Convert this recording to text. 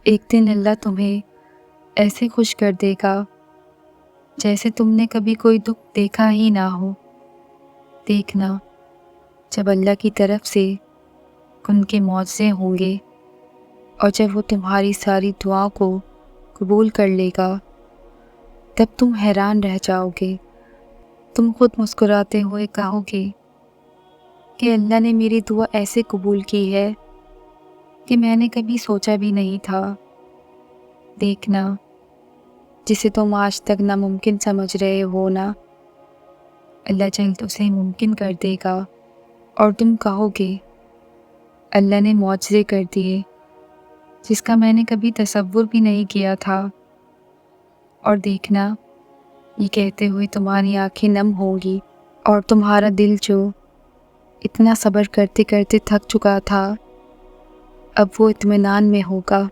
ایک دن اللہ تمہیں ایسے خوش کر دے گا جیسے تم نے کبھی کوئی دکھ دیکھا ہی نہ ہو۔ دیکھنا، جب اللہ کی طرف سے ان کے معجزے ہوں گے اور جب وہ تمہاری ساری دعاؤں کو قبول کر لے گا، تب تم حیران رہ جاؤ گے۔ تم خود مسکراتے ہوئے کہو گے کہ اللہ نے میری دعا ایسے قبول کی ہے کہ میں نے کبھی سوچا بھی نہیں تھا۔ دیکھنا، جسے تم آج تک ناممکن سمجھ رہے ہو نا، اللہ جلد اسے ممکن کر دے گا، اور تم کہو گے اللہ نے معجزے کر دیے جس کا میں نے کبھی تصور بھی نہیں کیا تھا۔ اور دیکھنا، یہ کہتے ہوئے تمہاری آنکھیں نم ہوں گی اور تمہارا دل جو اتنا صبر کرتے کرتے تھک چکا تھا، اب وہ اطمینان میں ہوگا